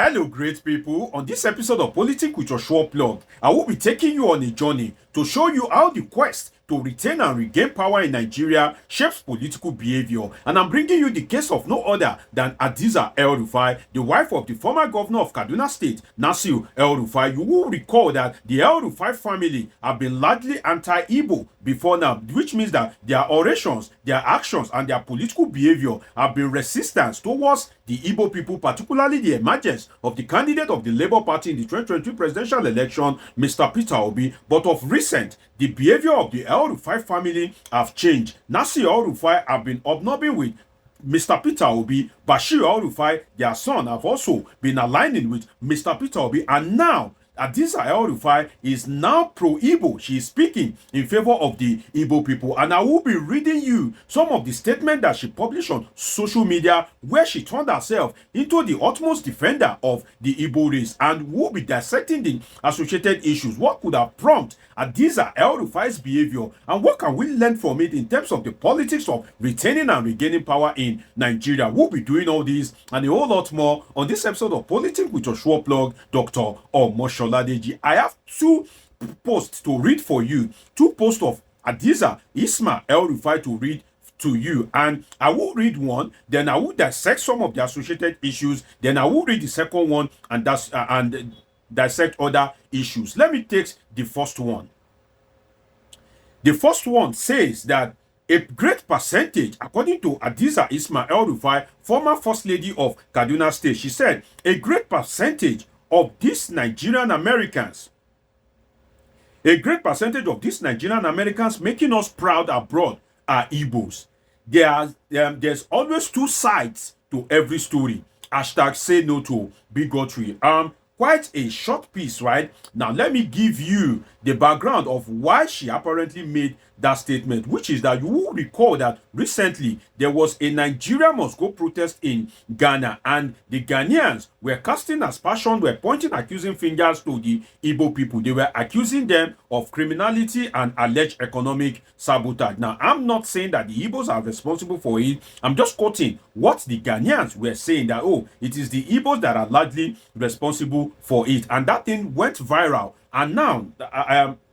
Hello, great people. On this episode of Politics with Joshua Plug, I will be taking you on a journey to show you how the quest to retain and regain power in Nigeria shapes political behavior. And I'm bringing you the case of no other than Hadiza El-Rufai, the wife of the former governor of Kaduna State, Nasir El-Rufai. You will recall that the El-Rufai family have been largely anti-Igbo before now, which means that their orations, their actions, and their political behavior have been resistance towards the Igbo people, particularly the emergence of the candidate of the Labour Party in the 2020 presidential election, Mr. Peter Obi. But of recent, the behavior of the El-Rufai family have changed. Nasir El-Rufai have been hobnobbing with Mr. Peter Obi. Bashir El-Rufai, their son, have also been aligning with Mr. Peter Obi. And now, Hadiza El-Rufai is now pro-Igbo. She is speaking in favor of the Igbo people. And I will be reading you some of the statements that she published on social media, where she turned herself into the utmost defender of the Igbo race, and will be dissecting the associated issues. What could have prompted Hadiza El-Rufai's behavior, and what can we learn from it in terms of the politics of retaining and regaining power in Nigeria? We'll be doing all this and a whole lot more on this episode of Politics with Joshua Plug, Dr. Omoshola. I have two posts to read for you, two posts of Hadiza Isma El-Rufai to read to you, and I will read one, then I will dissect some of the associated issues, then I will read the second one and dissect other issues. Let me take the first one. The first one says that a great percentage, according to Hadiza Isma El-Rufai, former First Lady of Kaduna State, she said a great percentage of these Nigerian Americans, making us proud abroad are Igbos. There's always two sides to every story. Hashtag say no to bigotry. Quite a short piece, right? Now, let me give you the background of why she apparently made that statement, which is that you will recall that recently there was a Nigeria must go protest in Ghana, and the Ghanaians were casting aspersion, were pointing accusing fingers to the Igbo people. They were accusing them of criminality and alleged economic sabotage. Now, I'm not saying that the Igbos are responsible for it. I'm just quoting what the Ghanaians were saying, that, oh, it is the Igbos that are largely responsible for it. And that thing went viral. And now,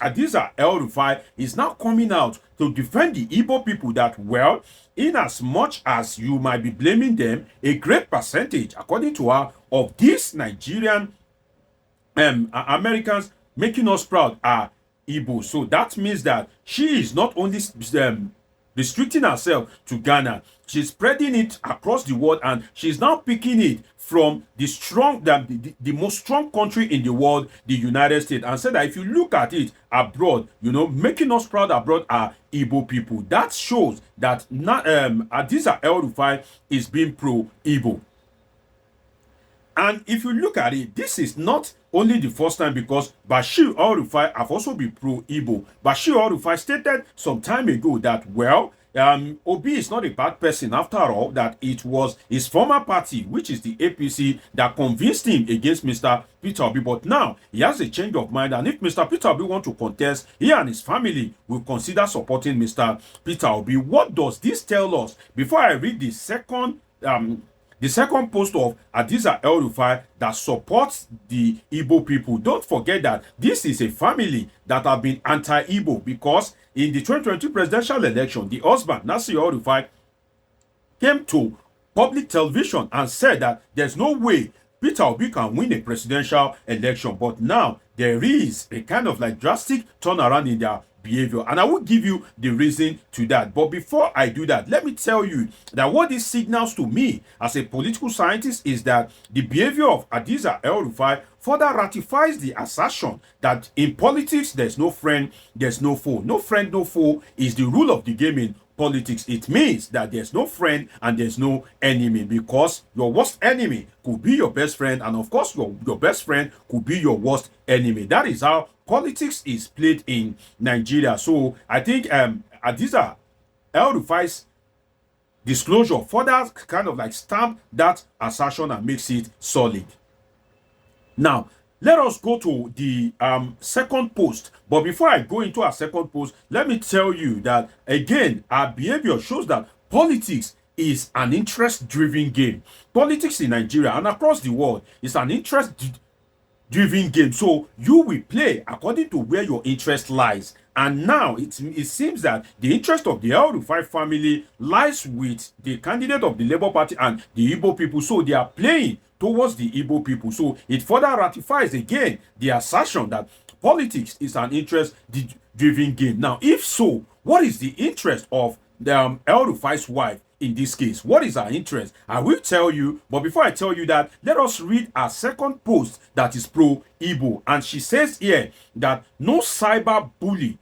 Hadiza El-Rufai is now coming out to defend the Igbo people that, well, in as much as you might be blaming them, a great percentage, according to her, of these Nigerian Americans making us proud are Igbo. So that means that she is not only restricting herself to Ghana, she's spreading it across the world, and she's now picking it from the most strong country in the world, the United States, and said that if you look at it abroad, making us proud abroad are Igbo people. That shows that Hadiza El-Rufai is being pro-Igbo. And if you look at it, this is not only the first time, because Bashir El-Rufai have also been pro-Igbo. Bashir El-Rufai stated some time ago that, well, Obi is not a bad person after all, that it was his former party, which is the APC, that convinced him against Mr. Peter Obi. But now he has a change of mind, and if Mr. Peter Obi want to contest, he and his family will consider supporting Mr. Peter Obi. What does this tell us? Before I read the second post of Hadiza El-Rufai that supports the Igbo people, don't forget that this is a family that have been anti-Igbo, because in the 2020 presidential election, the husband, Nasir El-Rufai, came to public television and said that there's no way Peter Obi can win a presidential election. But now there is a kind of like drastic turnaround in their behavior, and I will give you the reason to that. But before I do that, let me tell you that what this signals to me as a political scientist is that the behavior of Hadiza El-Rufai further ratifies the assertion that in politics there's no friend, there's no foe. No friend, no foe is the rule of the game in politics. It means that there's no friend and there's no enemy, because your worst enemy could be your best friend, and of course your best friend could be your worst enemy. That is how politics is played in Nigeria. So I think Hadiza El-Rufai's disclosure further kind of like stamp that assertion and makes it solid. Now, let us go to the second post. But before I go into our second post, let me tell you that, again, our behavior shows that politics is an interest-driven game. Politics in Nigeria and across the world is an interest-driven game. So you will play according to where your interest lies. And now it seems that the interest of the El-Rufai family lies with the candidate of the Labour Party and the Igbo people. So they are playing towards the Igbo people. So it further ratifies again the assertion that politics is an interest-driven game. Now, if so, what is the interest of the El-Rufai's wife in this case? What is her interest? I will tell you, but before I tell you that, let us read her second post that is pro-Igbo. And she says here that no cyber bully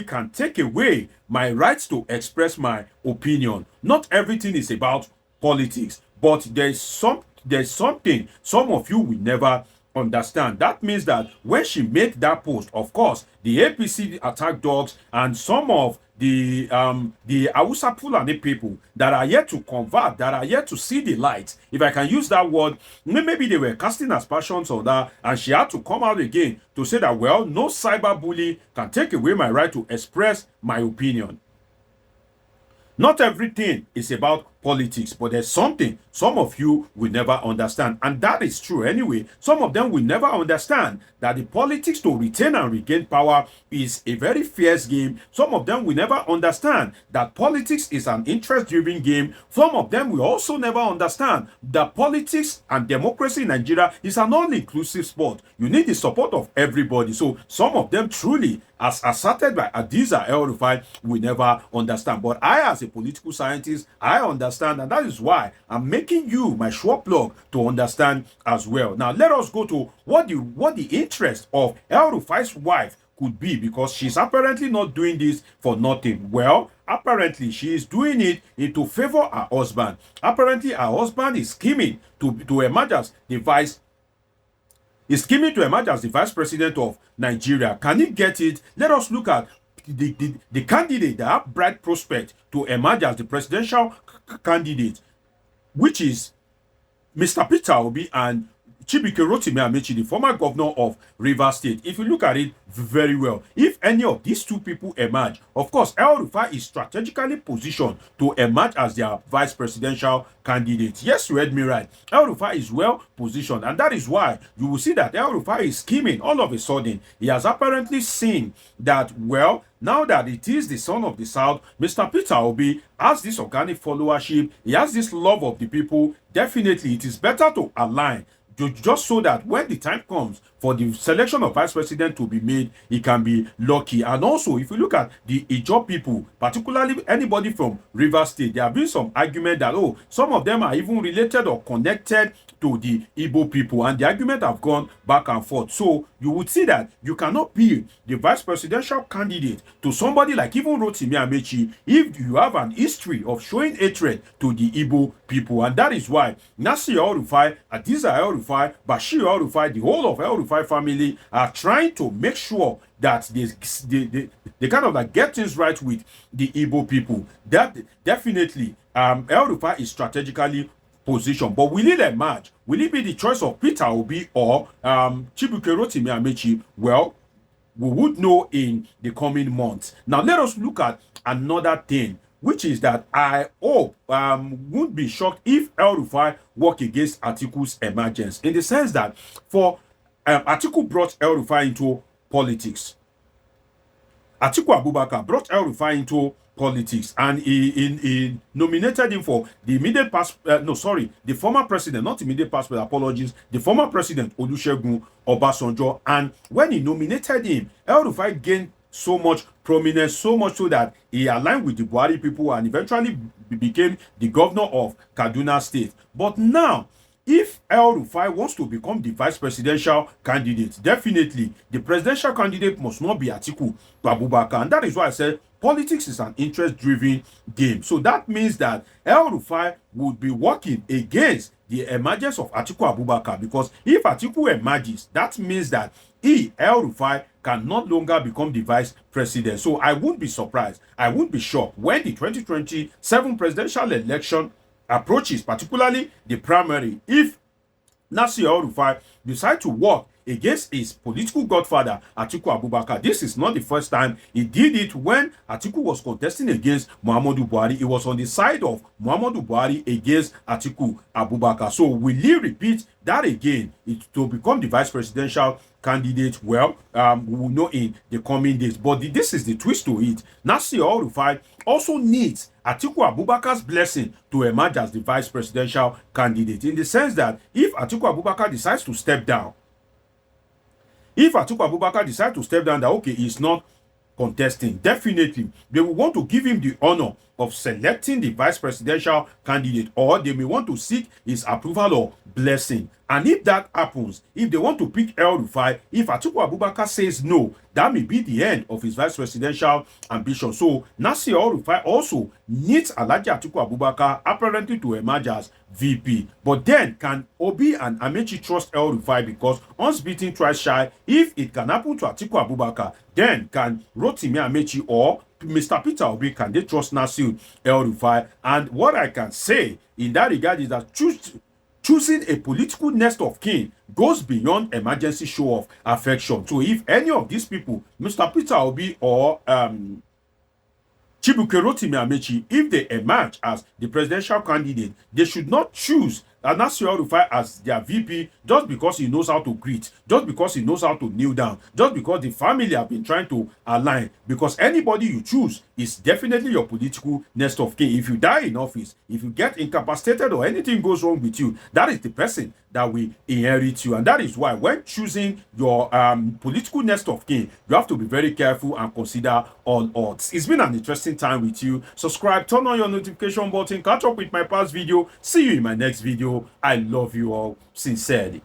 can take away my rights to express my opinion. Not everything is about politics, but there's something some of you will never understand. That means that when she made that post, of course, the APC attack dogs and some of the Hausa Fulani people that are yet to convert, that are yet to see the light, if I can use that word, maybe they were casting aspersions on that, and she had to come out again to say that, well, no cyber bully can take away my right to express my opinion. Not everything is about politics, but there's something some of you will never understand. And that is true anyway. Some of them will never understand that the politics to retain and regain power is a very fierce game. Some of them will never understand that politics is an interest-driven game. Some of them will also never understand that politics and democracy in Nigeria is an all-inclusive sport. You need the support of everybody. So some of them truly, as asserted by Adiza El-Rufai, will never understand. But I, as a political scientist, I understand, and that is why I'm making you my sure plug to understand as well. Now let us go to what the interest of El-Rufai's wife could be, because she's apparently not doing this for nothing. Well, apparently she is doing it to favor her husband. Apparently her husband is scheming to emerge as the vice president of Nigeria. Can he get it? Let us look at the candidate that have bright prospect to emerge as the presidential candidate, which is Mr. Peter Obi and Chibike Rotimi Amechi, the former governor of Rivers State. If you look at it very well, if any of these two people emerge, of course, El-Rufai is strategically positioned to emerge as their vice presidential candidate. Yes, you heard me right. El-Rufai is well positioned, and that is why you will see that El-Rufai is scheming all of a sudden. He has apparently seen that, well, now that it is the son of the South, Mr. Peter Obi has this organic followership, he has this love of the people. Definitely, it is better to align, just so that when the time comes for the selection of vice president to be made, he can be lucky. And also, if you look at the Ijo people, particularly anybody from Rivers State, there have been some argument that, oh, some of them are even related or connected to the Igbo people, and the argument have gone back and forth. So you would see that you cannot be the vice presidential candidate to somebody like even Rotimi Amechi if you have an history of showing hatred to the Igbo people. And that is why Nasir El-Rufai, Adiza El-Rufai, Bashir El-Rufai, the whole of El-Rufai family are trying to make sure that they kind of like get things right with the Igbo people. That definitely El-Rufai is strategically position. But will it emerge? Will it be the choice of Peter Obi or Chibuike Rotimi Amechi? Well, we would know in the coming months. Now let us look at another thing, which is that I hope won't be shocked if El-Rufai work against Atiku's emergence, in the sense that for Atiku brought El-Rufai into politics. Atiku Abubakar brought El-Rufai into politics, and he nominated him for the immediate past, the former president, not immediate past, but apologies, the former president Olusegun Obasanjo. And when he nominated him, El-Rufai gained so much prominence, so much so that he aligned with the Buhari people and eventually became the governor of Kaduna State. But now, if El-Rufai wants to become the vice presidential candidate, definitely the presidential candidate must not be Atiku Abubakar. And that is why I said politics is an interest-driven game. So that means that El-Rufai would be working against the emergence of Atiku Abubakar, because if Atiku emerges, that means that he, El-Rufai, can no longer become the vice president. So I won't be surprised, I won't be shocked when the 2027 presidential election approaches, particularly the primary, if Nasir El-Rufai decide to work against his political godfather, Atiku Abubakar. This is not the first time he did it. When Atiku was contesting against Muhammadu Buhari, it was on the side of Muhammadu Buhari against Atiku Abubakar. So will he repeat that again to become the vice presidential candidate? Well, we will know in the coming days. But this is the twist to it. Nasir El-Rufai also needs Atiku Abubakar's blessing to emerge as the vice presidential candidate, in the sense that if Atiku Abubakar decides to step down, that okay, he's not contesting, definitely they will want to give him the honor of selecting the vice presidential candidate, or they may want to seek his approval or blessing. And if that happens, if they want to pick El-Rufai, if Atiku Abubakar says no, that may be the end of his vice presidential ambition. So Nasir El-Rufai also needs Alhaji Atiku Abubakar apparently to emerge as VP. But then can Obi and Amechi trust El-Rufai? Because once beaten twice shy, if it can happen to Atiku Abubakar, then can Rotimi Amechi or Mr. Peter Obi, can they trust Nasir El-Rufai? And what I can say in that regard is that choosing a political nest of kin goes beyond emergency show of affection. So if any of these people, Mr. Peter Obi or Chibuke Rotimi Amechi, if they emerge as the presidential candidate, they should not choose Nasir El-Rufai as their VP just because he knows how to greet, just because he knows how to kneel down, just because the family have been trying to align. Because anybody you choose is definitely your political nest of kin. If you die in office, if you get incapacitated or anything goes wrong with you, that is the person that will inherit you. And that is why when choosing your political nest of kin, you have to be very careful and consider all odds. It's been an interesting time with you. Subscribe, turn on your notification button, catch up with my past video. See you in my next video. I love you all sincerely.